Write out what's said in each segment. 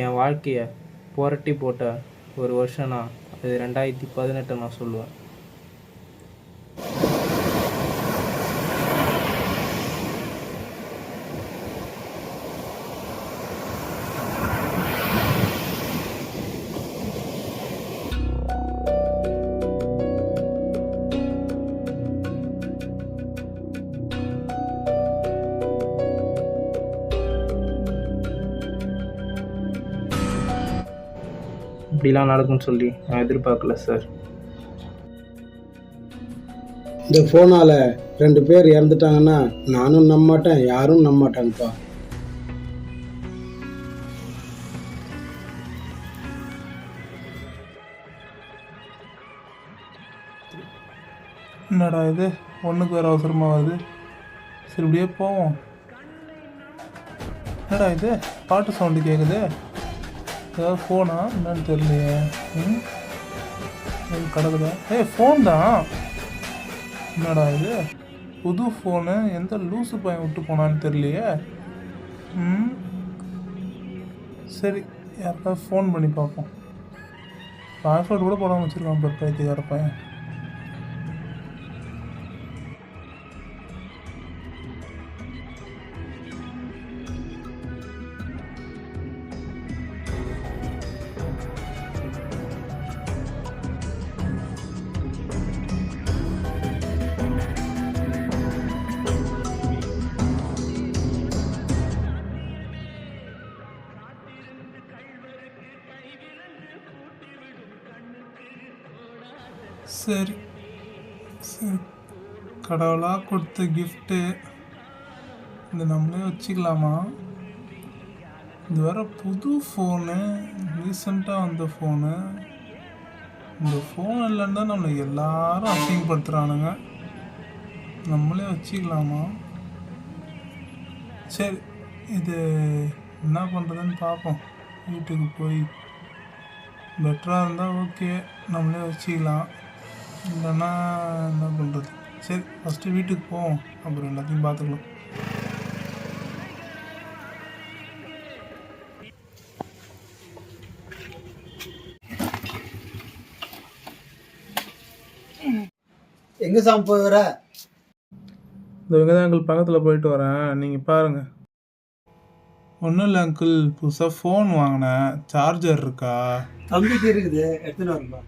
என் வாழ்க்கையை புரட்டி போட்ட ஒரு வருஷம்னா அது 2018 நான் சொல்லுவேன். இப்படிலாம் நடக்கும்னு சொல்லி நான் எதிர்பார்க்கல சார். இந்த ஃபோனால் 2 பேர் இறந்துட்டாங்கன்னா நானும் நம்ப மாட்டேன், யாரும் நம்ப மாட்டாங்கப்பா. என்னடா இது ஒன்றுக்கு வேறு அவசரமாக வருது. சரி இப்படியே போவோம். என்னடா இது பாட்டு சவுண்டு கேட்குது. ஏதாவது ஃபோனா என்னன்னு தெரியலையே. கிடக்குதா? ஃபோன் தான். என்னடா இது புது ஃபோனு, எந்த லூசு பையன் விட்டு போனான்னு தெரியலையே. சரி யாருக்காவது ஃபோன் பண்ணி பார்ப்போம். பாஸ்வேர்டு கூட போடாமல் வச்சுருக்கான் பாரு பைத்தியக்கார பையன். சரி சரி கடவுளாக கொடுத்த கிஃப்ட்டு இந்த நம்மளே வச்சுக்கலாமா? இது வேறு புது ஃபோனு, ரீசெண்டாக வந்த ஃபோனு. இந்த ஃபோன் இல்லைன்னு தான் நம்மளை எல்லாரும் அசிங்கப்படுத்துகிறானுங்க. நம்மளே வச்சுக்கலாமா? சரி இது என்ன பண்ணுறதுன்னு பார்ப்போம். வீட்டுக்கு போய் பெட்டராக இருந்தால் ஓகே, நம்மளே வச்சுக்கலாம். இல்லைன்னா என்ன பண்ணுறது? சரி ஃபஸ்ட்டு வீட்டுக்கு போவோம், அப்புறம் எல்லாத்தையும் பார்த்துக்கலாம். எங்கே சாமி போய் வர? இந்த வெங்கதான் அங்கிள் பக்கத்தில் போயிட்டு வரேன், நீங்கள் பாருங்கள். ஒன்றும் இல்லை அங்கிள், புதுசாக ஃபோன் வாங்கினேன். சார்ஜர் இருக்கா? தம்பிக்கு இருக்குது, எடுத்துன்னு வரப்பா.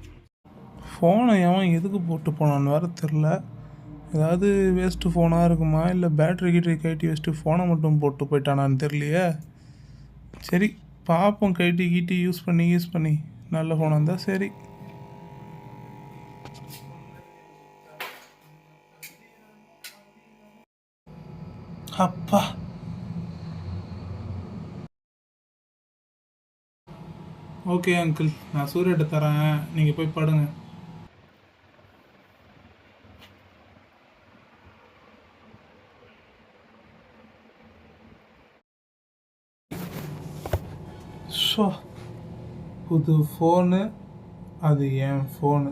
ஃபோனை எவன் எதுக்கு போட்டு போனான்னு வேறு தெரில. ஏதாவது வேஸ்ட்டு ஃபோனாக இருக்குமா, இல்லை பேட்ரி கீட்ரி கட்டி வச்சுட்டு ஃபோனை மட்டும் போட்டு போயிட்டானான்னு தெரியலையே. சரி பார்ப்போம், கட்டி யூஸ் பண்ணி நல்ல ஃபோனாக இருந்தால் சரி. அப்பா ஓகே அங்கிள், நான் சூரியட்ட தரேன், நீங்கள் போய் படுங்க. ஷோ புது ஃபோனு, அது என் ஃபோனு.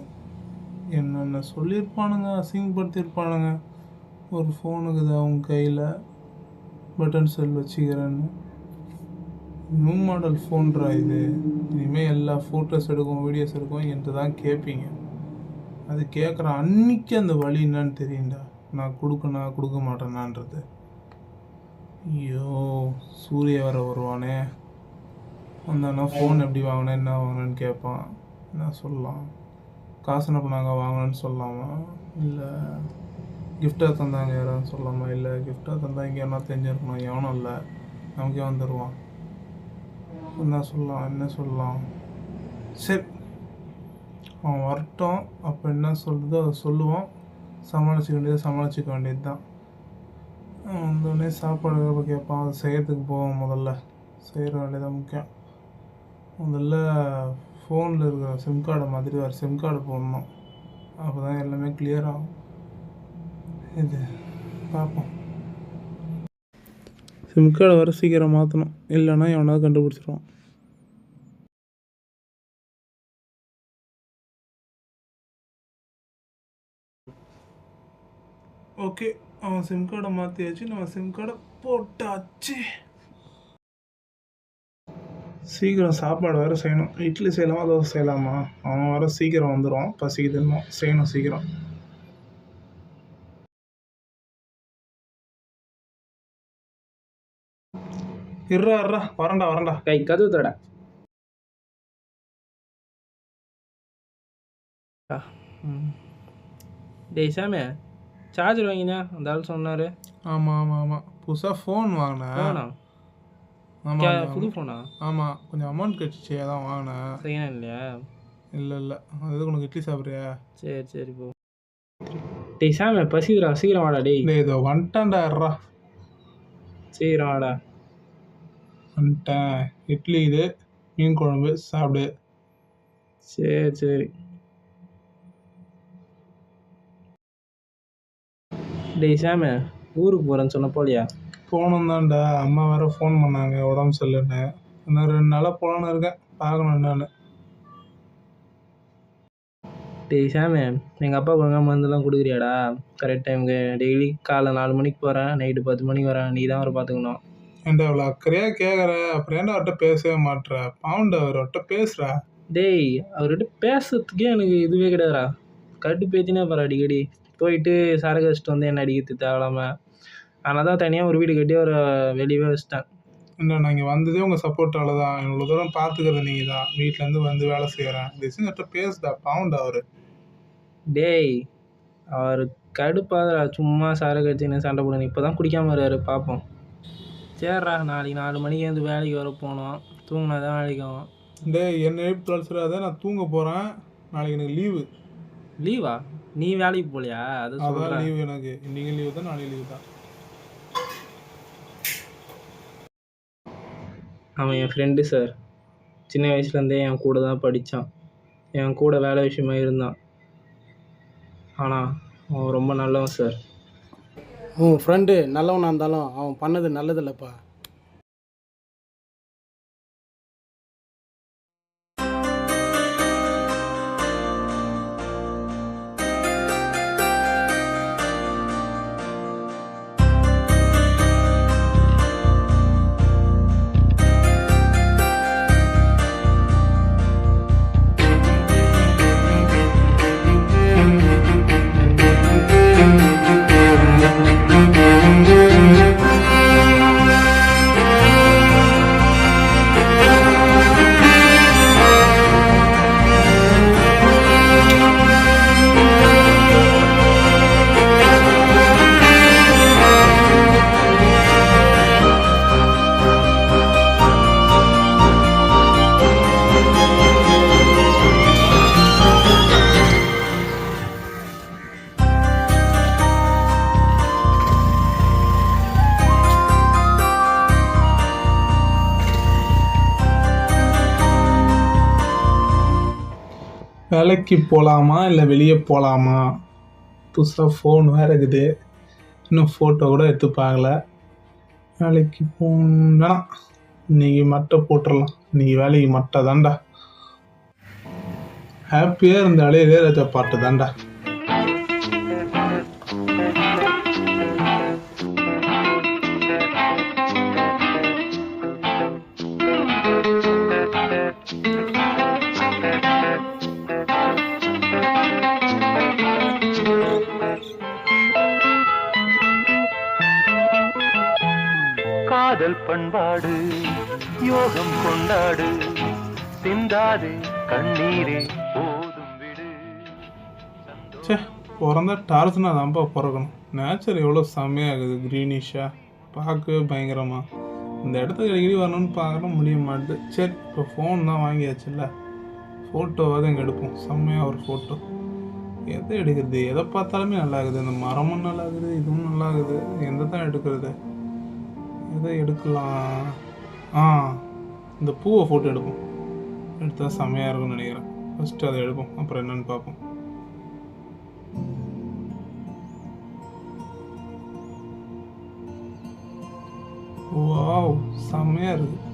என்னென்ன சொல்லியிருப்பானுங்க, அசிங்கப்படுத்தியிருப்பானுங்க. ஒரு ஃபோனுக்கு தான் அவங்க கையில் பட்டன் செல் வச்சுக்கிறேன்னு. நியூ மாடல் ஃபோன்றா இது. இனிமேல் எல்லா ஃபோட்டோஸ் எடுக்கும், வீடியோஸ் எடுக்கும் என்கிட்ட தான் கேட்பீங்க. அது கேட்குற அன்னைக்கு அந்த வழி என்னன்னு தெரியுண்டா, நான் கொடுக்க மாட்டேனான்றது. ஐயோ சூரிய வர வருவானே, வந்தானா ஃபோன் எப்படி வாங்கினேன், என்ன வாங்கினேன்னு கேட்பான். என்ன சொல்லலாம்? காசு என்ன பண்ணாங்க வாங்கினேன்னு சொல்லலாமா, இல்லை கிஃப்டாக தந்தாங்க யாராவது சொல்லலாமா? இல்லை கிஃப்டாக தந்தா இங்கே என்ன தெரிஞ்சிருக்கணும், எவனும் இல்லை, நமக்கே வந்துடுவான். என்ன சொல்லலாம்? சரி அவன் வரட்டும், அப்போ என்ன சொல்கிறதோ அதை சொல்லுவோம். சமாளிச்சிக்க வேண்டியது தான். வந்தோடனே சாப்பாடு கேட்பான், அது செய்கிறதுக்கு போவோம். முதல்ல செய்கிற வேண்டியதான் முக்கியம். முதல்ல ஃபோனில் இருக்கிற சிம் கார்டை மாதிரி வேறு சிம் கார்டு போடணும். அப்போ தான் எல்லாமே கிளியர் ஆகும். இது பார்ப்போம். சிம் கார்டை வர சீக்கிரம் மாற்றணும், இல்லைன்னா எவனாவது கண்டுபிடிச்சிருவான். ஓகே அவன் சிம் கார்டை மாற்றியாச்சு, நம்ம சிம் கார்டை போட்டாச்சு. சீக்கிரம் சாப்பாடு வேறு செய்யணும். இட்லி செய்யலாமா தோசை செய்யலாமா? அவன் வர சீக்கிரம் வந்துடும். பசிக்குதுன்னு செய்யணும் சீக்கிரம். இருறா வரண்டா. கை கதவு தடா. டேய் சாமி, சார்ஜர் வாங்கினா அந்த ஆள் சொன்னார். ஆமாம் புதுசாக ஃபோன் வாங்கினேன். ஃபோனா? ஆமாம் புது ஃபோனா? ஆமாம், கொஞ்சம் அமௌண்ட் கிடச்சிச்சு, அதான் வாங்கினேன். செய்யணும் இல்லையா? இல்லை அது எதுக்கு உனக்கு இட்லி சாப்பிட்றியா? சரி போ. டேய் சாமி, பசிக்குதுடா, சீக்கிரம் வாடா. டேய் இதோ வந்துட்டேன்டா. இருறா சீக்கிரம் வாடா. வந்துட்டேன். இட்லி இது, மீன் குழம்பு சாப்பிடு. சரி. டேய் சாமி, ஊருக்கு போகிறேன்னு சொன்ன போலியா? போகணும் தான்டா. அம்மா வேறு ஃபோன் பண்ணாங்க உடம்பு சரியில்லைன்னு. இன்னும் 2 நாளாக போகலான்னு இருக்கேன். பார்க்கணும் என்னன்னு. டேய் சாமி, எங்கள் அப்பா ஒழுங்காக மருந்துலாம் கொடுக்குறியாடா கரெக்ட் டைமுக்கு? டெய்லி காலைல 4 மணிக்கு போகிறேன், நைட்டு 10 மணிக்கு வரேன். நீ தான் அவரை பார்த்துக்கணும். ஏன்டா அவ்வளோ அக்கறையாக கேட்குற? அப்புறம் ஏன்டா அவர்கிட்ட பேசவே மாட்டுற? பாவுண்டா அவர்கிட்ட பேசுகிறா. டேய், அவர்கிட்ட பேசுறதுக்கே எனக்கு இதுவே கிடையாதுடா. கட்டு பேத்தினே பாரு அடிக்கடி. போயிட்டு சரக்கு வச்சுட்டு வந்து என்ன அடிக்கிறது தேவையில்லாமல். அதனால தான் தனியாக ஒரு வீடு கட்டி அவரை வெளியவே வச்சிட்டேன். இல்லை, நான் இங்கே வந்ததே உங்கள் சப்போர்ட்டால தான். இவ்வளோ தூரம் பார்த்துக்கிறது நீங்கள் தான். வீட்டிலேருந்து வந்து வேலை செய்கிறேன். டிசைன்கிட்ட பேசுதா? பாவுண்டா அவர். டேய், அவர் கடுப்பாதரா, சும்மா சரக்கு வச்சுன்னு சண்டை போடுங்க. இப்போ தான் குடிக்காமல் வர்றாரு, பார்ப்போம். சரிடா, நாளைக்கு 4 மணிக்கு வந்து வேலைக்கு வர போனோம். தூங்கினா தான் வேலைக்கு ஆகும். டேய், என்ன எழுப்பி தொலைச்சிடாத. நான் தூங்க போகிறேன். நாளைக்கு எனக்கு லீவு. லீவா? நீ வேலைக்கு போகலையா? அதான் சொல்கிறேன். லீவு எனக்கு. இன்றைக்கி லீவு தான், நாளைக்கு லீவு தான். அவன் என் ஃப்ரெண்டு சார். சின்ன வயசுலேருந்தே என் கூட தான் படித்தான். என் கூட வேலை விஷயமா இருந்தான். ஆனால் அவன் ரொம்ப நல்லவன் சார். உன் ஃப்ரெண்டு நல்லவனாக இருந்தாலும் அவன் பண்ணது நல்லதில்லைப்பா. வேலைக்கு போகலாமா இல்லை வெளியே போகலாமா? புதுசாக ஃபோன் வேறு இருக்குது. இன்னும் ஃபோட்டோ கூட எடுத்து பார்க்கல. வேலைக்கு போனா இன்றைக்கி மட்டை போட்டுடலாம். இன்றைக்கி வேலைக்கு மட்டை தான்டா. ஹாப்பியாக இருந்தாலே இளையராஜா பாட்டு தான்டா. காதல் பண்பாடு யோகம் கொண்டாடு சிந்தாதே கண்ணீரே போதும் விடு. சே, பிறந்தா டார்ஸ்னா தான்ப்பா பிறக்கணும். நேச்சர் எவ்வளோ செம்மையாகுது, க்ரீனிஷாக பார்க்கவே பயங்கரமாக. இந்த இடத்துக்கு அடிக்கடி வரணும்னு பார்க்க முடிய மாட்டுது. சரி, இப்போ ஃபோன் தான் வாங்கியாச்சுல்ல, ஃபோட்டோவாவது எங்கே எடுப்போம். செம்மையாக ஒரு ஃபோட்டோ. எதை எடுக்கிறது? எதை பார்த்தாலுமே நல்லா இருக்குது. இந்த மரமும் நல்லா இருக்குது, இதுவும் நல்லா இருக்குது. எந்த தான் எடுக்கிறது? எதை எடுக்கலாம்? இந்த பூவை ஃபோட்டோ எடுப்போம். எடுத்தால் செம்மையாக இருக்கும்னு நினைக்கிறேன். ஃபஸ்ட்டு அதை எடுப்போம், அப்புறம் என்னென்னு பார்ப்போம். வாவ், செம்மையாக இருக்குது.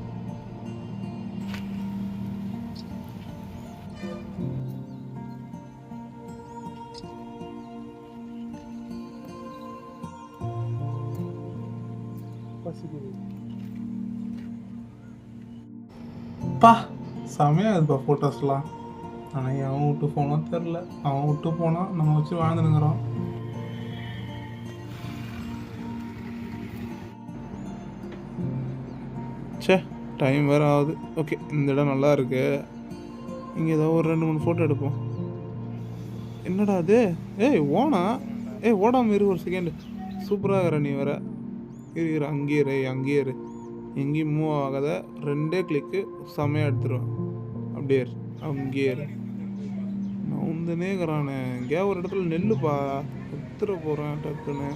பா செமையாக இருக்குப்பா ஃபோட்டோஸ்லாம். ஆனால் அவன் விட்டு ஃபோனோ தெரில. அவன் விட்டு போனால் நம்ம வச்சு வாழ்ந்துனுங்கிறோம். சே டைம் வேறு ஆகுது. ஓகே, இந்த இடம் நல்லா இருக்கு. இங்கே ஏதோ ஒரு 2-3 ஃபோட்டோ எடுப்போம். என்னடா அது? ஏய் ஓடாமல் இரு ஒரு செகண்டு. சூப்பராக இருக்கிற நீ வேற. இரு அங்கேயே இரு. எங்கேயும் மூவ் ஆகாத. 2 கிளிக்கு செமையாக எடுத்துருவேன். அப்படியே இரு, அங்கேயே இரு. நான் உந்தனேங்கிறானே எங்கேயா ஒரு இடத்துல நெல்லுப்பா எடுத்துட போகிறேன் டக்குன்னு.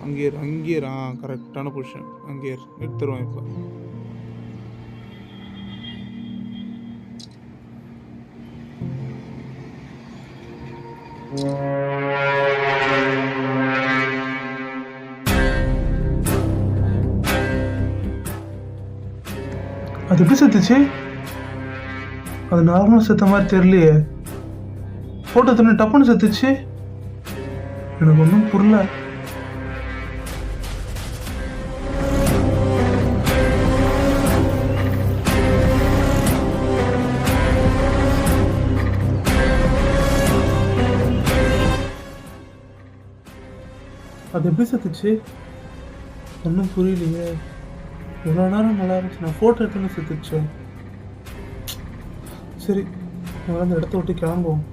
அங்கேயே இரு. கரெக்டான பொசிஷன். அங்கேயே இரு, எடுத்துருவேன் இப்போ. அது எப்படி செத்துச்சு? அது நார்மலாக செத்த மாதிரி தெரியலையே. ஃபோட்டோ தண்ணி டப்புன்னு செத்துச்சு. எனக்கு ஒன்றும் புரியல. அது எப்படி செத்துச்சு? ஒன்றும் புரியலையே. இவ்வளோ நேரம் நல்லா இருந்துச்சு. நான் ஃபோட்டோ எடுத்துன்னு செத்துச்சு. சரி, நம்ம அந்த இடத்த விட்டு கிளம்புவோம்.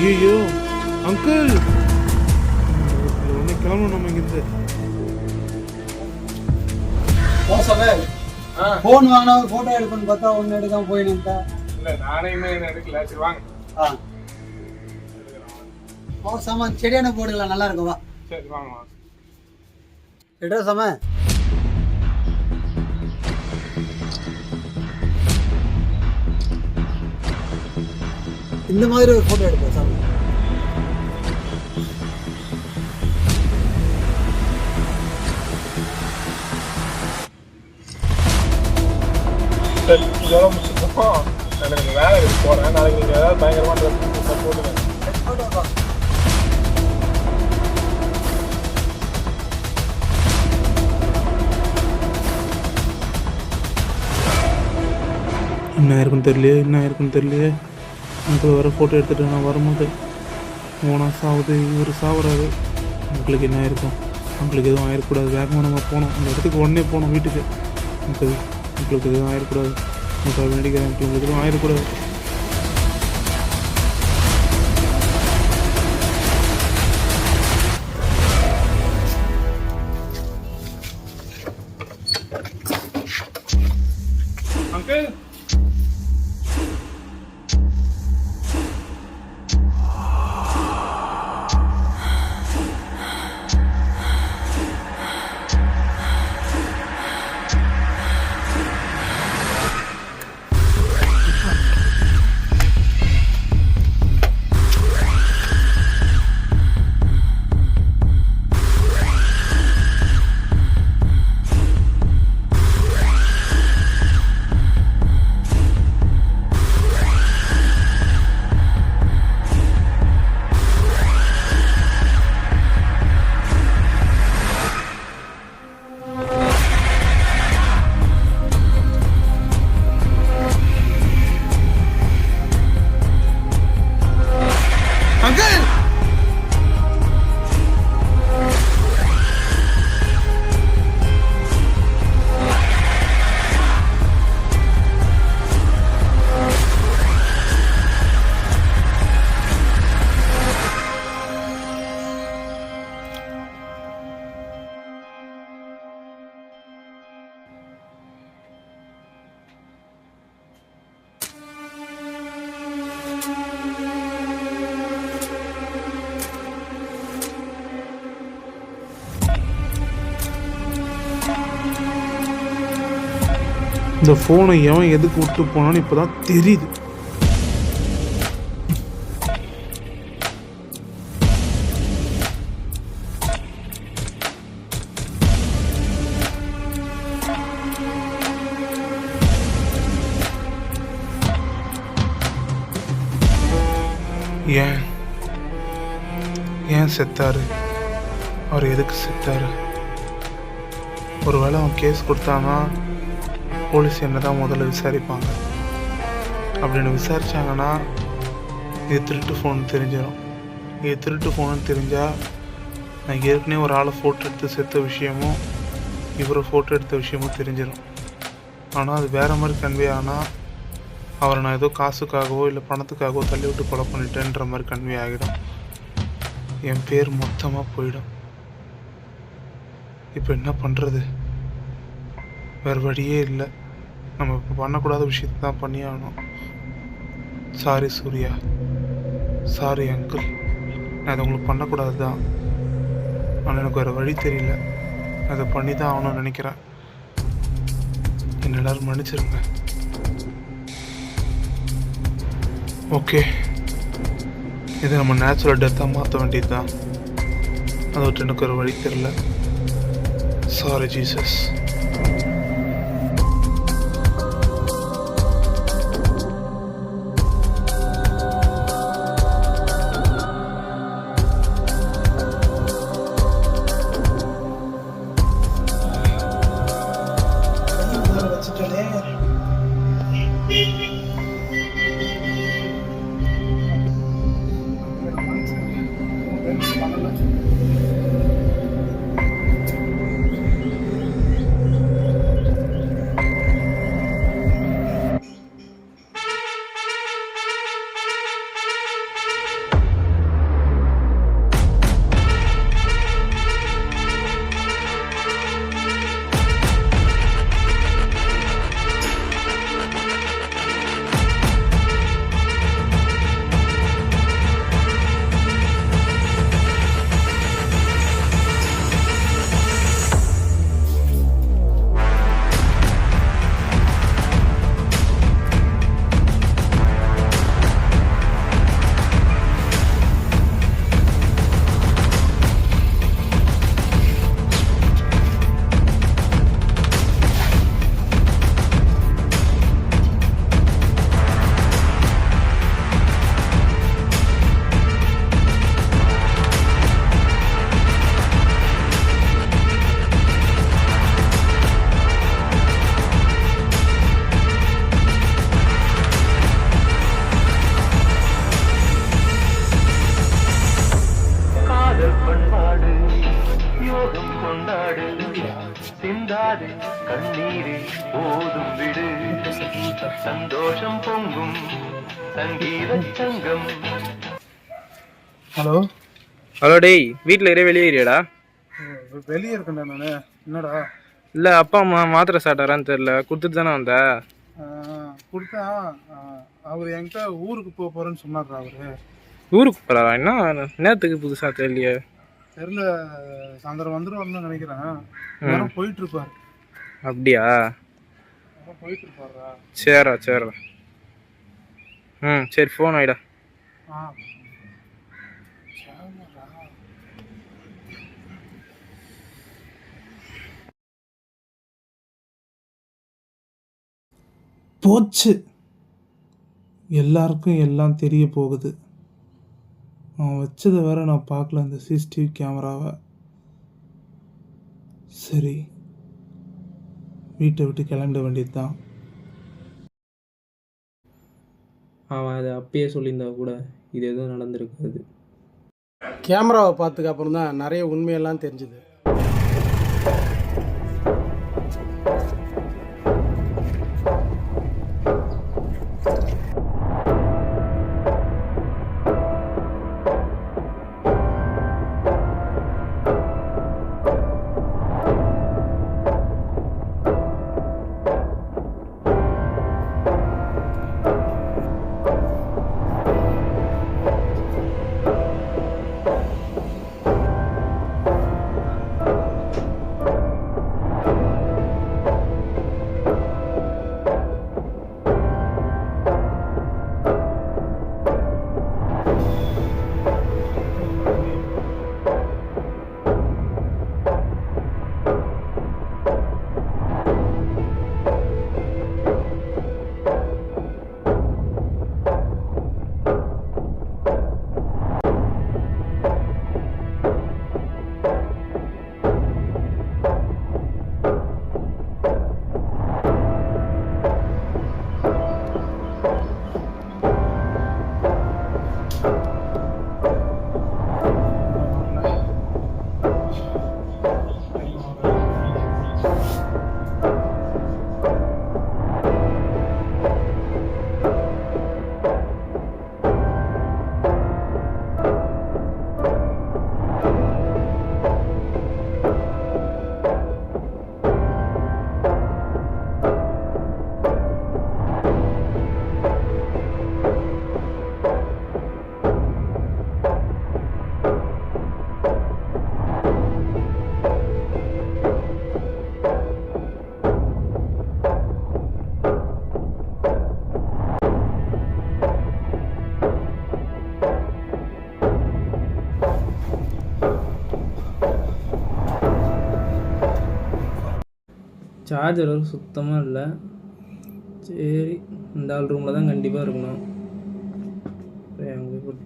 ஐயோ அங்கிள், உடனே கிளம்பணும் நம்ம இங்கிருந்து. ஃபோன் வாங்கினா ஃபோட்டோ எடுக்கணும்னு பார்த்தா ஒன்று எடுக்காம போயின்னு. இல்லை நானே இன்னும் எடுக்கல. சரி வாங்க. சாமான் செடியான போடுங்களா, நல்லா இருக்கும். வா சரி வாங்க. எடா சாம இந்த மாதிரி ஒரு ஃபோட்டோ எடுப்போம் சாமி. இதெல்லாம் முடிச்சுட்டோம். எனக்கு வேலை இருக்கு, போகிறேன். நாளைக்கு நீங்கள் ஏதாவது பயங்கரமான ட்ரெஸ் போட்டுங்க. என்ன இருக்குன்னு தெரியலையே. இப்போ வர ஃபோட்டோ எடுத்துகிட்டு நான் வரும்போது ஓனா சாவுது, இவர் சாவுறாரு. உங்களுக்கு என்ன ஆயிருக்கும்? உங்களுக்கு எதுவும் ஆயிடக்கூடாது. வேகமாக நம்ம போனோம், அந்த இடத்துக்கு உடனே போனோம் வீட்டுக்கு. உங்களுக்கு எதுவும் ஆயிடக்கூடாது. உங்களுக்கு வேண்டிக்கிறேன், உங்களுக்கு எதுவும் ஆயிடக்கூடாது. அங்கிள் இந்த ஃபோனை எவன் எதுக்கு விட்டு போனான்னு இப்போ தான் தெரியுது. ஏன் செத்தாரு? அவர் எதுக்கு செத்தாரு? ஒருவேளை அவன் கேஸ் கொடுத்தானா போலீஸ் என்ன தான் முதல்ல விசாரிப்பாங்க. அப்படின்னு விசாரித்தாங்கன்னா இது திருட்டு ஃபோன் தெரிஞ்சிடும். இது திருட்டு ஃபோனுன்னு தெரிஞ்சால் நான் ஏற்கனவே ஒரு ஆளை ஃபோட்டோ எடுத்து செத்த விஷயமும் இவரை ஃபோட்டோ எடுத்த விஷயமும் தெரிஞ்சிடும். ஆனால் அது வேறு மாதிரி கன்வே ஆனால் அவரை நான் ஏதோ காசுக்காகவோ இல்லை பணத்துக்காகவோ தள்ளி விட்டு கொலை பண்ணிட்டேன்ற மாதிரி கன்வே ஆகிடும். என் பேர் மொத்தமாக போயிடும். இப்போ என்ன பண்ணுறது? வேறு வழியே இல்லை. நம்ம இப்போ பண்ணக்கூடாத விஷயத்தை தான் பண்ணி ஆகணும். சாரி சூர்யா, சாரி அங்கிள், நான் அதை உங்களுக்கு பண்ணக்கூடாது தான். ஆனால் எனக்கு வேறு வழி தெரியல. அதை பண்ணி தான் ஆகணும்னு நினைக்கிறேன். என்ன எல்லாரும் மன்னிச்சிருங்க. ஓகே, இதை நம்ம நேச்சுரல் டெத்தாக மாற்ற வேண்டியது தான். அதை விட்டு எனக்கு ஒரு வழி தெரியல. Sorry Jesus. சிந்தாதே கண்ணீரே போதும் விடு, சந்தோஷம் பொங்கும் சங்கீத சங்கம். ஹலோ ஹலோ டேய், வீட்டில் இருக்க வெளியே ஏரியாடா? வெளியே இருக்கேன்டா நான். என்னடா? இல்லை, அப்பா அம்மா மாத்திரை சாப்பிட்டாரான்னு தெரில, கொடுத்துட்டு தானே வந்த? கொடுத்தா அவர் என்கிட்ட ஊருக்கு போக போகிறேன்னு சொன்னார்ரா. அவர் ஊருக்கு போகிறாரா? என்ன நேரத்துக்கு புதுசாக தெரியலையே. தெரியல, சாயந்தரம் வந்துடுவார்னு நினைக்கிறேன். போயிட்டு இருப்பார். அப்படியா? போயிட்டு இருப்பாரா? சரிடா சரிடா. சரி, ஃபோன் ஆயிடா. போச்சு, எல்லாருக்கும் எல்லாம் தெரிய போகுது. அவன் வச்சதை வேற நான் பார்க்கல, அந்த சிசிடிவி கேமராவை. சரி, வீட்டை விட்டு கிளம்பிட வேண்டியது தான். அவன் அதை அப்பயே சொல்லியிருந்தா கூட இது எதுவும் நடந்திருக்காது. கேமராவை பார்த்ததுக்கு அப்புறம் தான் நிறைய உண்மையெல்லாம் தெரிஞ்சுது. சார்ஜர் வரும் சுத்தமாக இல்லை. சரி, இந்த ஆள் ரூமில் தான் கண்டிப்பாக இருக்கணும். அங்கே போய்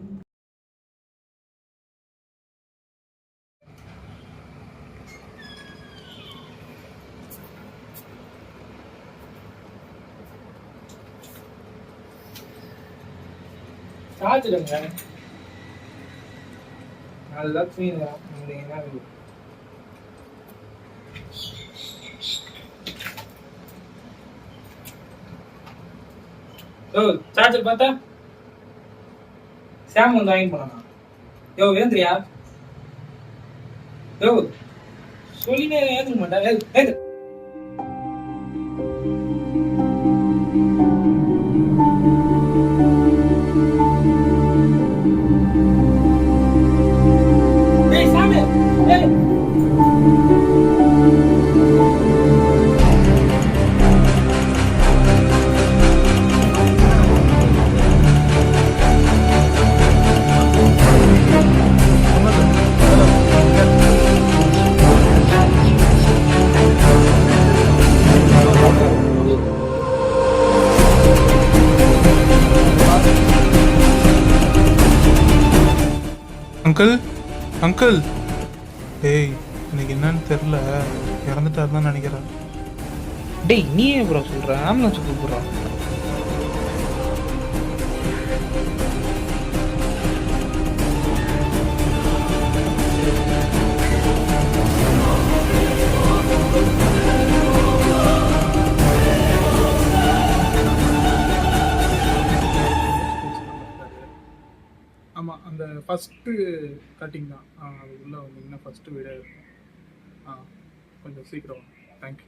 சார்ஜருங்க நல்லா தூங்கிங்க. சார்ஜர் பார்த்தா சாம் வந்து வாங்கி போனா. ஏந்திரியா சொல்லினே ஏந்திர மாட்டா. அங்கிள் அங்கிள், டேய் எனக்கு என்னன்னு தெரில, இறந்துட்டாரு தான் நினைக்கிறேன். டேய் நீ ஏன் ப்ரோ சொல்கிற? ஆம்புலன்ஸ் கூப்பிட்றான். ஆமாம், அந்த ஃபஸ்ட்டு கட்டிங் தான். அது உள்ளே வந்தீங்கன்னா ஃபஸ்ட்டு வீடே இருக்கும். கொஞ்சம் சீக்கிரம். தேங்க்யூ.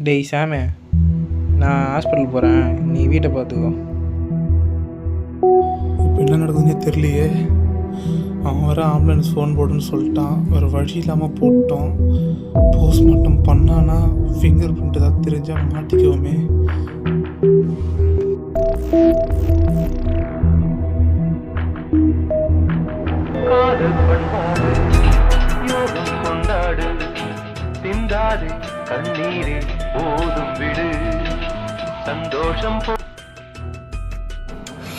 டேய் சாமே, நான் ஹாஸ்பிட்டல் போகிறேன், நீ வீட்டை பார்த்துக்கோ. இப்போ என்ன நடக்குதுன்னே தெரியலையே. அவன் வர ஆம்புலன்ஸ் ஃபோன் போடுன்னு சொல்லிட்டான். வேறு வழி இல்லாமல் போட்டோம். போஸ்ட்மார்ட்டம் பண்ணானா ஃபிங்கர் பிரிண்ட் ஏதாவது தெரிஞ்சால் மாட்டிக்குவோமே. காதல் பண்பாடு யோகம் கொண்டாடு, சிந்தாது கண்ணீரே போதும் விடு, சந்தோஷம்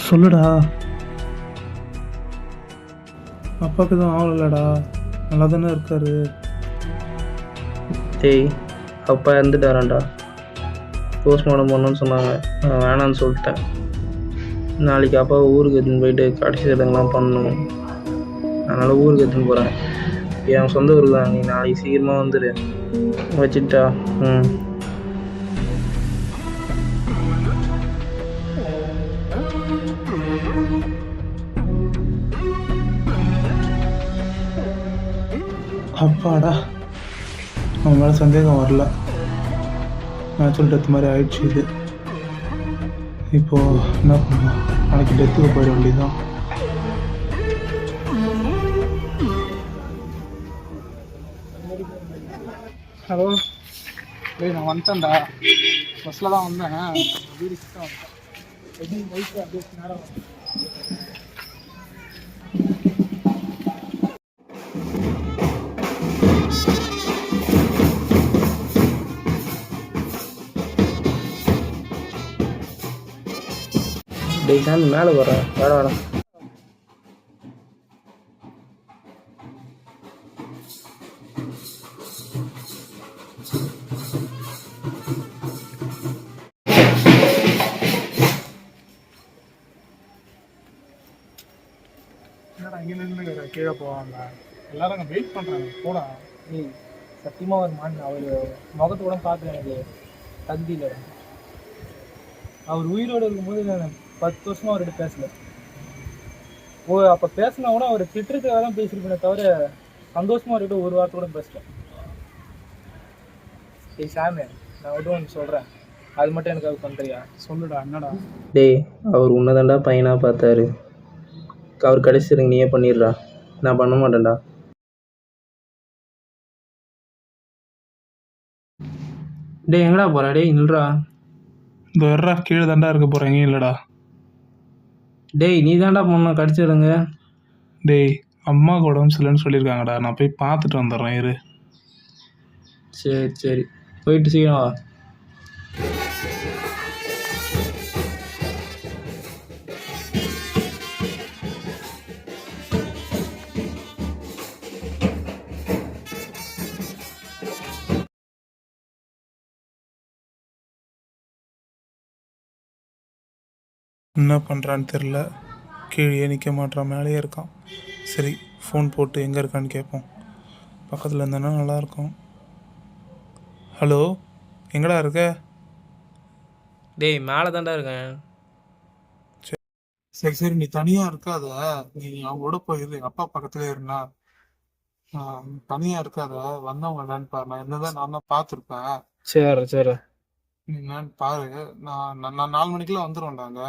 சொல்லுடா. அப்பாவுக்கு தான் ஆகலடா, நல்லா தானே இருக்காரு. டேய் அப்பா இறந்துட்டாரான்டா. போஸ்ட்மார்ட்டம் பண்ணணும்னு சொன்னாங்க, நான் வேணான்னு சொல்லிட்டேன். நாளைக்கு அப்பாவை ஊருக்கு எடுத்துன்னு போயிட்டு கடைசி சடங்குலாம் பண்ணணும். அதனால் ஊருக்கு எடுத்துன்னு போகிறேன். என் சொந்த ஊருக்கு தான். நீ நாளைக்கு சீக்கிரமாக வந்துடு. வச்சுட்டா? அப்பாடா, அவன் மேலே சந்தேகம் வரல. நேச்சுரல் டெத் மாதிரி ஆயிடுச்சு இது. இப்போது என்ன பண்ணுவோம்? நாளைக்கு டெத்துக்கு போயிட வேண்டியதுதான். ஹலோ, டேய் நான் வந்துட்டேன்டா. பஸ்ஸில் தான் வந்தேன். வீடு கிட்ட வந்தேன். எப்படி பைக்கு அப்படியே நேரம் டேய் சாமி மேலே போகிறேன், வேணாம். என்னடா இங்கே நின்று கீழே போவாங்க எல்லாரும் அங்கே வெயிட் பண்ணுறாங்க. போடா. சத்தியமாக ஒரு மான் அவர் முகத்தோட பார்த்து எனக்கு தகுதி இல்லை. அவர் உயிரோடு இருக்கும்போது நான் 10 வருஷமாக அவர்கிட்ட பேசல. அப்போ பேசினா கூட அவர் திட்டுறதுக்காக தான் பேசியிருப்பேனே தவிர சந்தோஷமாக அவர்கிட்ட ஒரு வார்த்தை கூட பேசல. டேய் சாமி, நான் விட்டு ஒன்று சொல்கிறேன், அது மட்டும் எனக்கு அது பண்ணுறியா? சொல்லுடா, என்னடா? டேய் அவர் உன்னதாண்டா பையனாக பார்த்தாரு. அவர் கடைசி நீயே பண்ணிடுறா, நான் பண்ண மாட்டேன்டா. டேய் எங்கடா போகிறா? டேய் நில்றா. இந்த வர்றா, கீழே தாண்டா இருக்க போகிறேன், எங்கேயும் இல்லைடா. டேய் நீ தான்டா பண்ணணும், கடிச்சிடுங்க. டேய் அம்மாவுக்கு உடம்பு சரியில்லைன்னு சொல்லியிருக்காங்கடா, நான் போய் பார்த்துட்டு வந்துடுறேன் இரு. சரி சரி, போயிட்டு சீக்கிரம் வா. என்ன பண்ணுறான்னு தெரில, கீழே நிற்க மாட்டான், மேலேயே இருக்கான். சரி ஃபோன் போட்டு எங்கே இருக்கான்னு கேட்போம். பக்கத்தில் இருந்தேன்னா நல்லாயிருக்கும். ஹலோ, எங்கடா இருக்க? டேய் மேலே தான்டா இருக்கேன். சரி சரி, நீ தனியாக இருக்காத, நீ அவங்களோட போயிரு, எங்கள் அப்பா பக்கத்துலேயே இருந்தா. தனியாக இருக்காத, வந்தவங்க என்னன்னு பாரு, நான் என்னதான் நான் தான் பார்த்துருப்பேன். சரி சரி. நீ என்னன்னு பாரு, நான் 4 மணிக்கெல்லாம் வந்துடுவேன்டாங்க,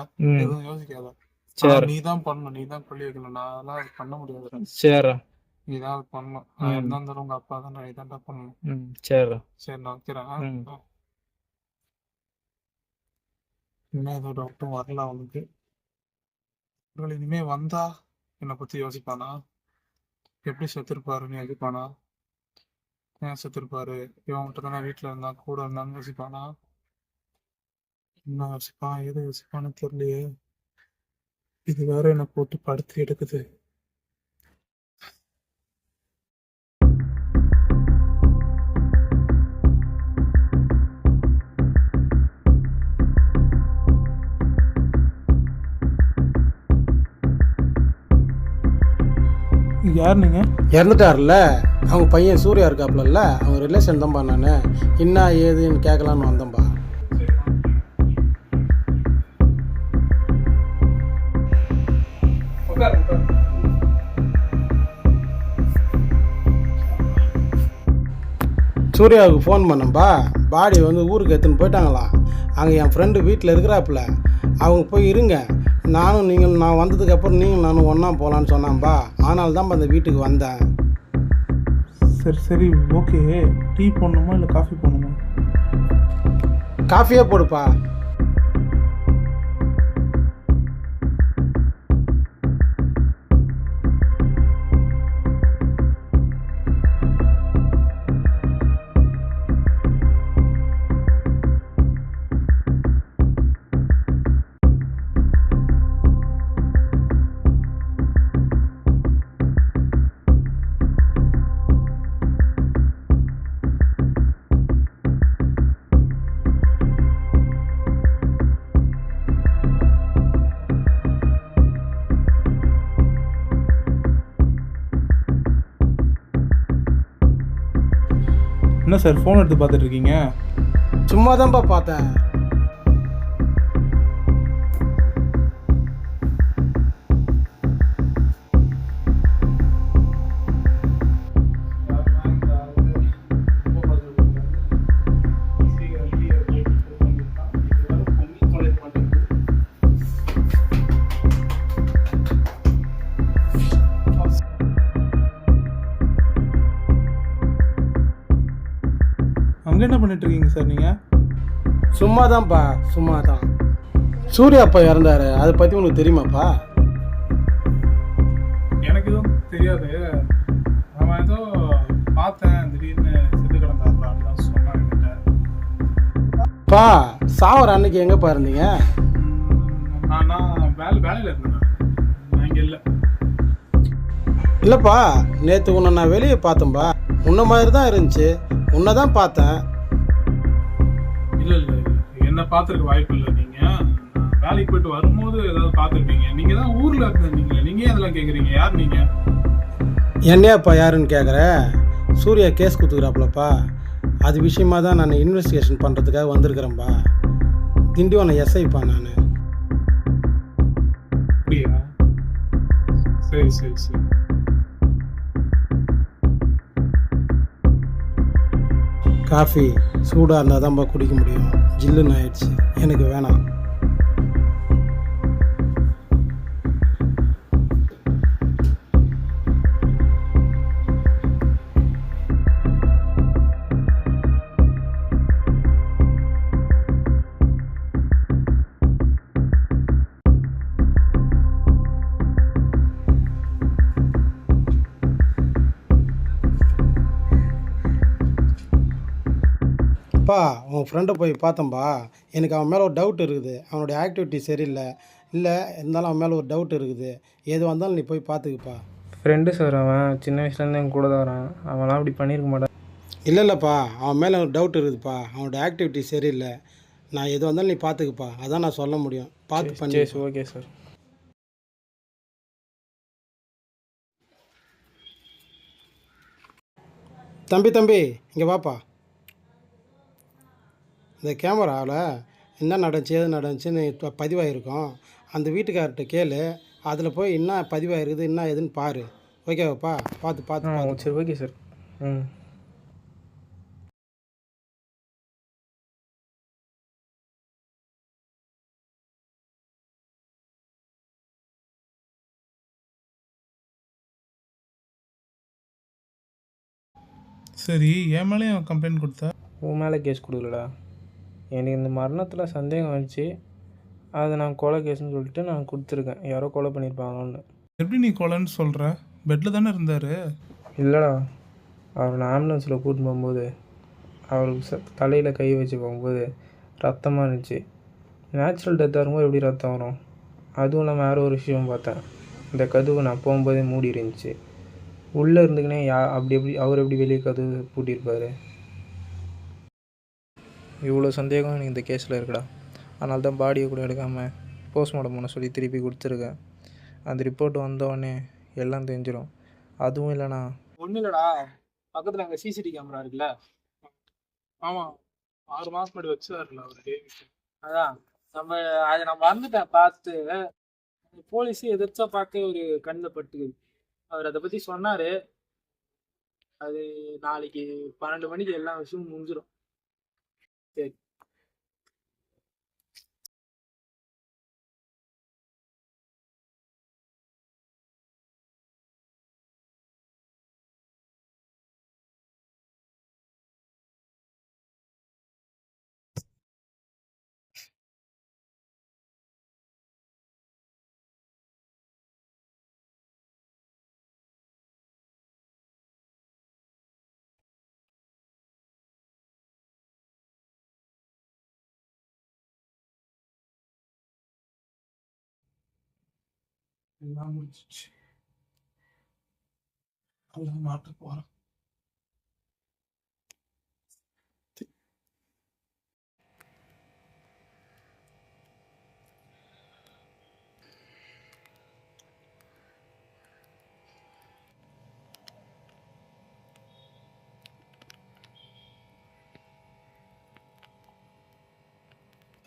எதுவும் யோசிக்காத. சரி. நீ தான் பண்ணணும், நீ தான் சொல்லி வைக்கணும், நான் அதெல்லாம் அது பண்ண முடியாது. சரி. நீ தான் அது பண்ணணும். என்ன இருந்தாலும் உங்க அப்பா தான், நீ தான்டா பண்ணணும். சரி. சரி நான் வைக்கிறேன். இன்னும் ஏதோ டாக்டரும் வரல அவனுக்கு. இனிமே வந்தா என்னை பத்தி யோசிப்பானா? எப்படி செத்துருப்பாருன்னு யோசிப்பானா? ஏன் செத்துருப்பாரு, இவன்கிட்ட தானே வீட்டுல இருந்தா, கூட இருந்தான்னு யோசிப்பானா? என்ன யோசிப்பான், எது யோசிப்பான்னு தெரியலையே. இது வேற என்னை போட்டு படுத்து எடுக்குது. யார் நீங்க? இறந்துட்டார்ல, அவங்க பையன் சூர்யா இருக்காப்புல, அவங்க ரிலேஷன் தான்ப்பா. நான் என்ன ஏதுன்னு கேட்கலான்னு வந்தேன்ப்பா. சூர்யாவுக்கு ஃபோன் பண்ணேன்ப்பா. பாடி வந்து ஊருக்கு எடுத்துன்னு போயிட்டாங்களாம். அங்கே என் ஃப்ரெண்டு வீட்டில் இருக்கிறாப்புல, அவங்க போய் இருங்க, நான் வந்ததுக்கப்புறம் நீங்கள் நானும் ஒன்றா போகலான்னு சொன்னான்ப்பா. அதனால தான்ப்பா அந்த வீட்டுக்கு வந்தேன். சரி சரி ஓகே, டீ போடணுமா இல்லை காஃபி போடணுமா? காஃபியே போடுப்பா. என்ன சார் ஃபோன் எடுத்து பார்த்துட்டு இருக்கீங்க? சும்மா தான்ப்பா பார்த்தேன். அங்கே என்ன பண்ணிட்டு இருக்கீங்க சார் நீங்கள்? சும்மா தான்ப்பா, சும்மா தான். சூர்யா அப்பா இறந்தாரு, அதை பற்றி உனக்கு தெரியுமாப்பா? எனக்கு எதுவும் தெரியாது. அவன் ஏதோ பார்த்தேன், திடீர்னு செத்து கிடந்தாருலாம் சொன்னாங்க. பா சாவர அன்னைக்கு எங்கேப்பா இருந்தீங்க? நான் வேலையில் இருந்தேன், நான் இங்கே இல்லை. இல்லைப்பா, நேற்று உன்னை நான் வெளியே பார்த்தேன்ப்பா. உன்னை மாதிரி தான் இருந்துச்சு, உன்னை தான் பார்த்தேன். இல்லை இல்லை, என்ன பார்த்துருக்க வாய்ப்பு இல்லை. நீங்கள் வேலைக்கு போயிட்டு வரும்போது ஏதாவது பார்த்துருப்பீங்க. நீங்கள் தான் ஊரில் இருந்தீங்க, நீங்கள் அதெல்லாம் கேட்குறீங்க. யார் நீங்கள்? என்னையாப்பா யாருன்னு கேட்குற? சூர்யா கேஸ் கொடுத்துக்கிறாப்புலப்பா, அது விஷயமா தான் நான் இன்வெஸ்டிகேஷன் பண்ணுறதுக்காக வந்திருக்கிறேன்ப்பா. திண்டிவனம் எஸ்ஐப்பா நான். அப்படியா? சரி சரி சரி. காஃபி சூடாக இருந்தால் தான்ப்பா குடிக்க முடியும், ஜில்லுன்னு ஆயிடுச்சு, எனக்கு வேணாம். பா உன் ஃப்ரெண்டை போய் பார்த்தேன்பா. எனக்கு அவன் மேலே ஒரு டவுட் இருக்குது. அவனுடைய ஆக்டிவிட்டி சரியில்லை. இல்லை இருந்தாலும் அவன் மேலே ஒரு டவுட் இருக்குது. எது வந்தாலும் நீ போய் பார்த்துக்குப்பா. ஃப்ரெண்டு சார் அவன் சின்ன வயசுலேருந்து என் கூட தான் வரான். அவன்லாம் அப்படி பண்ணியிருக்க மாட்டான். இல்லைப்பா அவன் மேலே ஒரு டவுட் இருக்குதுப்பா. அவனோட ஆக்டிவிட்டி சரியில்லை. நான் எது வந்தாலும் நீ பார்த்துக்குப்பா. அதான் நான் சொல்ல முடியும். பார்த்து பண்ணி. சரி ஓகே சார். தம்பி இங்கே வாப்பா. இந்த கேமராவில் என்ன நடந்துச்சு ஏது நடந்துச்சுன்னு பதிவாயிருக்கும். அந்த வீட்டுக்கார்ட்ட கேளு. அதில் போய் என்ன பதிவாயிருக்குது என்ன ஏதுன்னு பாரு. ஓகேவாப்பா? பார்த்து. சரி ஓகே சார். சரி, என் மேலேயும் கம்ப்ளைண்ட் கொடுத்தா? உன் மேலே கேஸ் கொடுக்கலடா. எனக்கு இந்த மரணத்தில் சந்தேகம் வந்துச்சு. அதை நான் கொலை கேஸ்ன்னு சொல்லிட்டு நான் கொடுத்துருக்கேன். யாரோ கொலை பண்ணியிருப்பாங்கன்னு. எப்படி நீ கொலைன்னு சொல்கிற? பெட்டில் தானே இருந்தார். இல்லைடா, அவர் நான் ஆம்புலன்ஸில் கூட்டின்னு போகும்போது அவருக்கு தலையில் கை வச்சு போகும்போது ரத்தமாக இருந்துச்சு. நேச்சுரல் டெத்தாக இருக்கும்போது எப்படி ரத்தம் வரும்? அதுவும் இல்லாமல் வேறு ஒரு விஷயம் பார்த்தேன். இந்த கதவு நான் போகும்போதே மூடி இருந்துச்சு. உள்ளே இருந்துக்கினே அவர் எப்படி வெளியே கதவு பூட்டியிருப்பார்? இவ்வளோ சந்தேகம் எனக்கு இந்த கேஸில் இருக்குடா. அதனால தான் பாடியை கூட எடுக்காமல் போஸ்ட்மார்ட்டம் பண்ண சொல்லி திருப்பி கொடுத்துருக்கேன். அந்த ரிப்போர்ட் வந்தோடனே எல்லாம் தெரிஞ்சிடும். அதுவும் இல்லைண்ணா, ஒன்றும் இல்லைடா, பக்கத்தில் அங்கே சிசிடிவி கேமரா இருக்குல்ல. ஆமாம், 6 மாதம் முன்னாடி வச்சுருல அவரு. அதான் அதை நான் மறந்துட்டேன் பார்த்து. போலீஸு எதிர்த்தா பார்க்க ஒரு கண்ணில் பட்டுக்குது. அவர் அதை பற்றி சொன்னார். அது நாளைக்கு 12 மணிக்கு எல்லா விஷயமும் முடிஞ்சிடும். சரி. எல்லாம் முடிச்சிச்சு. எல்லாம் மாட்ட போகிறேன்.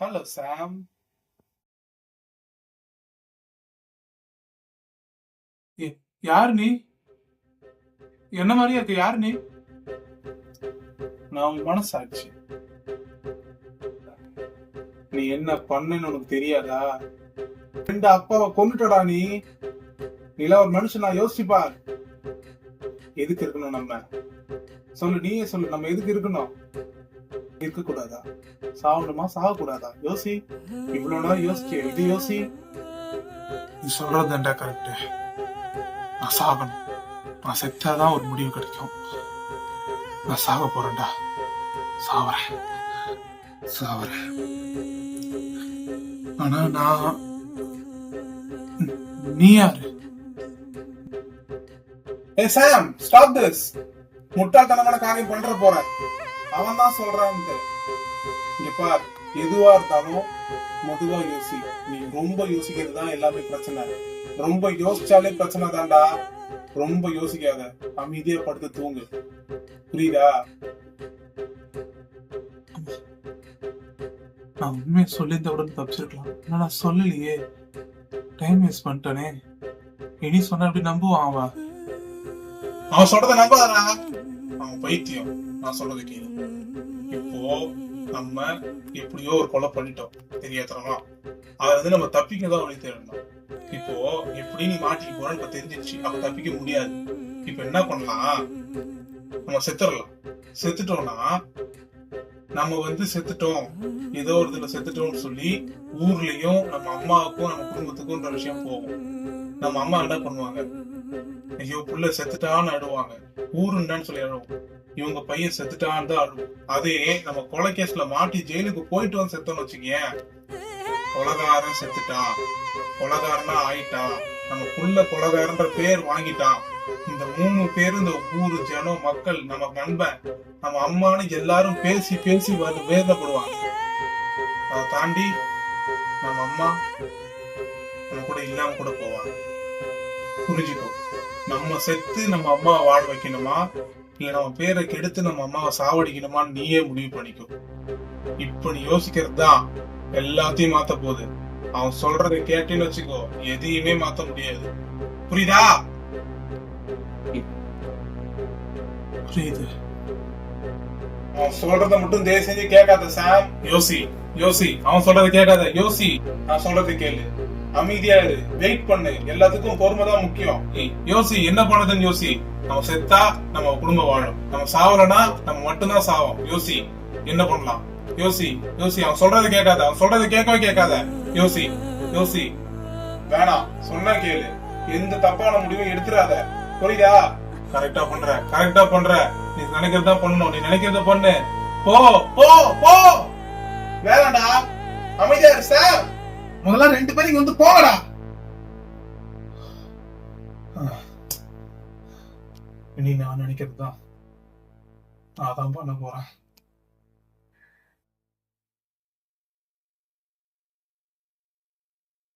ஹலோ சாம். யார் நீ? என்ன மாதிரியா இருக்க? யார் நீ? நான் உன் மனசாட்சி. நீ என்ன பண்ணுன்னு உனக்கு தெரியாதா? 2 அப்பாவை கொண்டுட்டடா நீ. நீல ஒரு மனுஷனா யோசிப்பார். எதுக்கு இருக்கணும் நம்ம? சொல்லு, நீயே சொல்லு. நம்ம எதுக்கு இருக்கணும்? இருக்க கூடாதா? சாவணுமா சாக கூடாதா? யோசி. இவ்வளவு நேரம் யோசிச்சு இது யோசி. நீ சொல்றதுண்டா கரெக்ட். நான் சாகணும். நான் செத்தாதான் ஒரு முடிவு கிடைக்கும். நான் சாக போறேன்டா. சாவறேன். ஆனா நீ யாரு? ஏய் சாம், ஸ்டாப் திஸ். முட்டாள்தனமான காரியம் பண்ற போற. அவன் தான் சொல்றான்ட்டு. இங்க பார், எதுவா இருந்தாலும் மெதுவா யோசி. நீ ரொம்ப யோசிக்கிறது தான் எல்லாமே பிரச்சனை. ரொம்ப யோசிச்சாலே பிரச்சனை தான்டா. ரொம்ப யோசிக்காத. அமைதியா படுத்து தூங்கு. புரியுதா? நான் உண்மையை சொல்லியிருந்த உடனே தப்பிச்சிருக்கலாம். ஆனா நான் சொல்லலையே. டைம் வேஸ்ட் பண்ணிட்டானே. இனி சொன்ன அப்படி நம்புவான் அவன் சொல்றத நம்பாதா? அவன் பைத்தியம். நான் சொல்றதை கேளு. இப்போ நம்ம எப்படியோ ஒரு கொலை பண்ணிட்டோம் தெரியாதரமா. அதுல நம்ம தப்பிக்கதான் வழி தேடணும். இப்போ எப்படி நீ மாட்டிக்கு போறன்னு இப்ப தெரிஞ்சிருச்சு. அப்ப தப்பிக்க முடியாது. இப்ப என்ன பண்ணலாம்? நம்ம செத்துடலாம். செத்துட்டோம்னா நம்ம செத்துட்டோம், ஏதோ ஒரு இதுல செத்துட்டோம்னு சொல்லி ஊர்லயும் நம்ம அம்மாவுக்கும் நம்ம குடும்பத்துக்கும் விஷயம் போகும். நம்ம அம்மா என்ன பண்ணுவாங்க? ஐயோ புள்ள செத்துட்டான்னு அழுவாங்க. ஊருண்டான்னு சொல்லி அழுவோம். இவங்க பையன் செத்துட்டான்னு தான் அழுவோம். அதே நம்ம கொலை கேஸ்ல மாட்டி ஜெயிலுக்கு போயிட்டு வந்து செத்தோம்னு வச்சுக்கேன், கொலகாரன் செத்துட்டான், கொலகாரனா ஆயிட்டான், நம்ம புள்ள கொலகாரன்ற பேர் வாங்கிட்டான், இந்த 3 பேரும் இந்த ஊரு ஜனம் மக்கள் நம்ம நண்பன் நம்ம அம்மானு எல்லாரும் பேசி பேசி வேதனைப்படுவாங்க. அதை தாண்டி நம்ம அம்மா நம்ம கூட இல்லாம கூட போவாங்க. புரிஞ்சுக்கோ, நம்ம செத்து நம்ம அம்மாவை வாழ வைக்கணுமா இல்ல நம்ம பேரை கெடுத்து நம்ம அம்மாவை சாவடிக்கணுமான்னு நீயே முடிவு பண்ணிக்கோ. இப்ப நீ யோசிக்கிறது தான் எல்லாத்தையும் மாத்த போகுது. அவன் சொல்றதை கேட்டேன்னு வச்சுக்கோ, எதையுமே மாத்த முடியாது. புரியுதா? புரியுது. அவன் சொல்றத மட்டும் தயவு செஞ்சு கேட்காத சாம். யோசி யோசி, அவன் சொல்றதை கேட்காத, யோசி. நான் சொல்றதை கேளு, அமைதியா இரு, வெயிட் பண்ணு. எல்லாத்துக்கும் பொறுமை தான் முக்கியம். யோசி, என்ன பண்ணதுன்னு யோசி. நம்ம செத்தா நம்ம குடும்பம் வாழும், நம்ம சாவலனா நம்ம மட்டும்தான் சாவோம். யோசி, என்ன பண்ணலாம்? யோசி யோசி. அவன் சொல்றதை கேட்காத, அவன் சொல்றதை கேட்கவே கேட்காத. யோசி யோசி. வேணாம், சொன்னா கேளு. எந்த தப்பான முடிவும் எடுத்துறாத. புரியுதா? கரெக்டா பண்ற, கரெக்டா பண்ற. நீ நினைக்கிறதா பண்ணணும், நீ நினைக்கிறத பண்ணு. போ போ போ. வேணாடா, அமைதியா இரு சார். முதல்ல 2 பேரும் இங்க வந்து போங்கடா. இனி நான் நினைக்கிறதுதான் அதான் பண்ண போறேன்.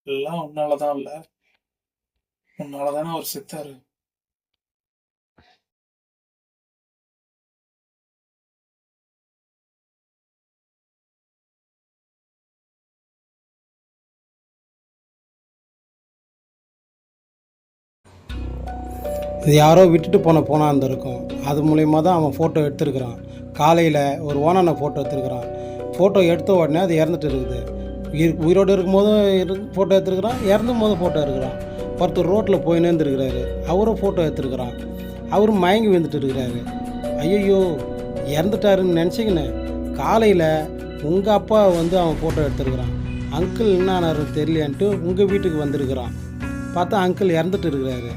எல்லாம் உன்னாலதான் இல்ல, உன்னாலதானே அவர் செத்தாரு. இது யாரோ விட்டுட்டு போனா இருந்திருக்கும். அது மூலயமா தான் அவன் ஃபோட்டோ எடுத்துருக்கிறான். காலையில் ஒரு ஓனான ஃபோட்டோ எடுத்துருக்கிறான். ஃபோட்டோ எடுத்த உடனே அது இறந்துட்டு இருக்குது. உயிரோடு இருக்கும்போதும் ஃபோட்டோ எடுத்துருக்கிறான், இறந்தும் போதும் ஃபோட்டோ எடுக்கிறான். ஒருத்தர் ரோட்டில் போயின்னு இருந்துருக்கிறாரு, அவரும் ஃபோட்டோ எடுத்துருக்கிறான். அவரும் மயங்கி வந்துட்டு இருக்கிறாரு. ஐயோ இறந்துட்டாருன்னு நினச்சிக்கின்னு காலையில் உங்கள் அப்பா வந்து அவன் ஃபோட்டோ எடுத்துருக்கிறான். அங்கிள் என்னானாரு தெரியலையான்ட்டு உங்கள் வீட்டுக்கு வந்திருக்கிறான். பார்த்தா அங்கிள் இறந்துட்டு இருக்கிறாரு.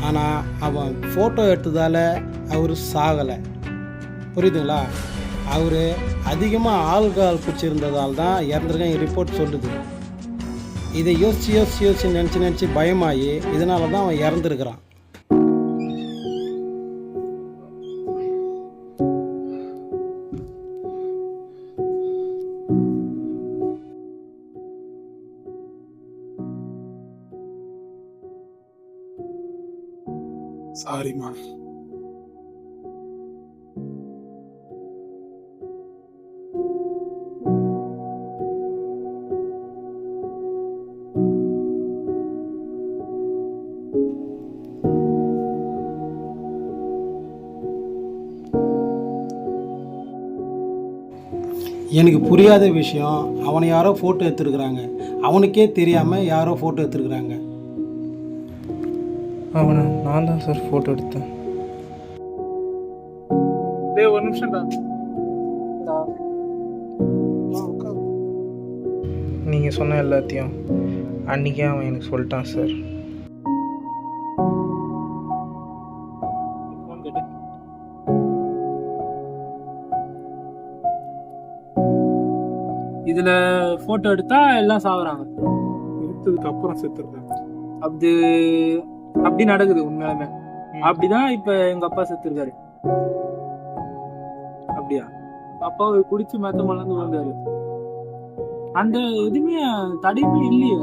ஆனால் அவன் ஃபோட்டோ எடுத்ததால் அவர் சாகலை. புரியுதுங்களா? அவர் அதிகமாக ஆல்கஹால் குடிச்சிருந்ததால் தான் இறந்துருக்கேன் ரிப்போர்ட் சொல்லுது. இதை யோசிச்சு நினச்சி பயமாகி இதனால தான் அவன் இறந்துருக்கிறான். சாரிமா. எனக்கு புரியாத விஷயம், அவனை யாரோ ஃபோட்டோ எடுத்துருக்குறாங்க. அவனுக்கே தெரியாமல் யாரோ ஃபோட்டோ எடுத்துருக்குறாங்க. அவனை நான் தான் சார் ஃபோட்டோ எடுத்தேன். டேய் ஒரு நிமிஷம்டா. நீங்கள் சொன்ன எல்லாத்தையும் அன்றைக்கே அவன் எனக்கு சொல்லிட்டான் சார். இதுல போட்டோ எடுத்தா எல்லாம் சாகுறாங்க, எடுத்ததுக்கு அப்புறம் செத்துறாங்க. அப்படி நடக்குது உண்மையாலுமே. அப்படிதான் இப்ப எங்க அப்பா செத்துருக்காரு. அப்படியா? அப்பா குடிச்சு மெத்த மலர்ந்து வந்தாரு. அந்த எதுவுமே தடையுமே இல்லையே.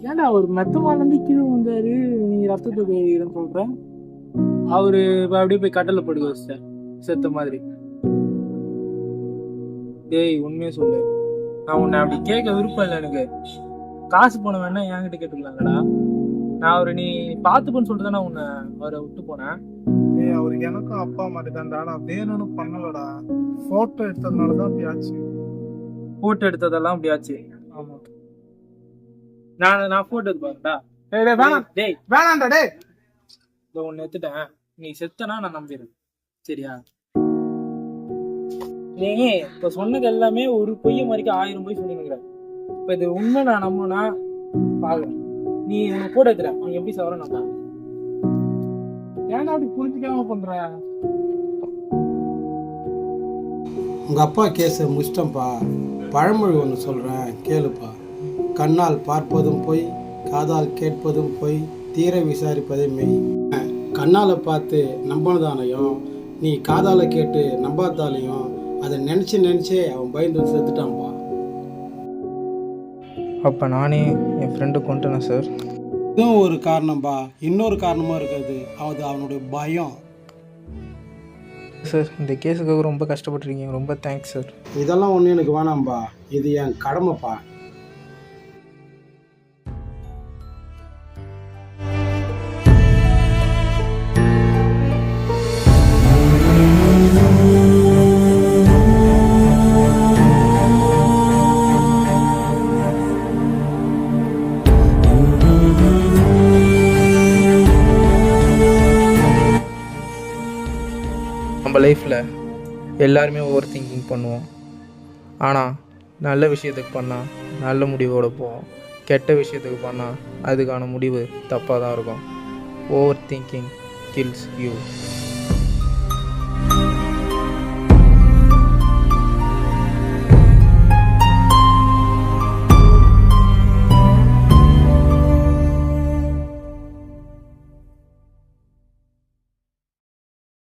ஏன்டா ஒரு மெத்த மலர்ந்து கீழே வந்தாரு, நீ ரத்தத்துக்கு சொல்ற? அவரு அப்படியே போய் கட்டல படுக்க வச்சிட்டார் செத்த மாதிரி. டேய் உண்மையே சொல்லு, நான் உன்னை அப்படி கேட்க விருப்பம் இல்லை. எனக்கு காசு போன வேணா என்கிட்ட கேட்டுக்கலாங்கடா. நான் அவரு நீ பாத்துப்பன்னு சொல்லிட்டு தான் உன்னை அவரை விட்டு போனேன். ஏய் அவரு எனக்கும் அப்பா மாதிரி தான்டா, நான் வேணும்னு பண்ணலடா. போட்டோ எடுத்ததுனாலதான் அப்படி ஆச்சு. போட்டோ எடுத்ததெல்லாம் அப்படி ஆச்சு. ஆமா, நான் போட்டோ எடுப்பாருடா. டேய் வேணாம்டா. டேய் இதை ஒன்னு எடுத்துட்டேன், நீ செத்தனா நான் நம்பிடுறேன். சரியா? நீ இப்ப சொன்னது எல்லாமே ஒரு பொய்ய மாதிரிக்கு 1000 பொய் சொல்லிருக்கிற. இப்ப இது உண்மை நான் நம்பினா பாக்குறேன். நீ போட்டோ எடுத்துற நீ எப்படி சார் வர நம்ம ஏன்னா அப்படி புரிஞ்சுக்காம பண்ற. உங்கள் அப்பா கேஸை முடிச்சிட்டேன்ப்பா. பழமொழி ஒன்று சொல்கிறேன் கேளுப்பா. கண்ணால் பார்ப்பதும் பொய், காதால் கேட்பதும் பொய், தீர விசாரிப்பதே மெய். கண்ணால் பார்த்து நம்பினதாலையும் நீ காதால் கேட்டு நம்பாதாலையும் அதை நினச்சே அவன் பயந்து வந்து செத்துட்டான்ப்பா. அப்போ நானே என் ஃப்ரெண்டு கொண்டுட்டேன் சார். இதுவும் ஒரு காரணம்பா. இன்னொரு காரணமும் இருக்குது, அது அவனுடைய பயம். சார் இந்த கேஸுக்காக ரொம்ப கஷ்டப்பட்டுருக்கீங்க, ரொம்ப தேங்க்ஸ் சார். இதெல்லாம் ஒன்றும் எனக்கு வேணாம்பா, இது என் கடமைப்பா. நம்ம லைஃப்பில் எல்லாருமே ஓவர் திங்கிங் பண்ணுவோம். ஆனால் நல்ல விஷயத்துக்கு பண்ணால் நல்ல முடிவோடு போவோம், கெட்ட விஷயத்துக்கு பண்ணால் அதுக்கான முடிவு தப்பாக தான் இருக்கும். Over thinking kills you.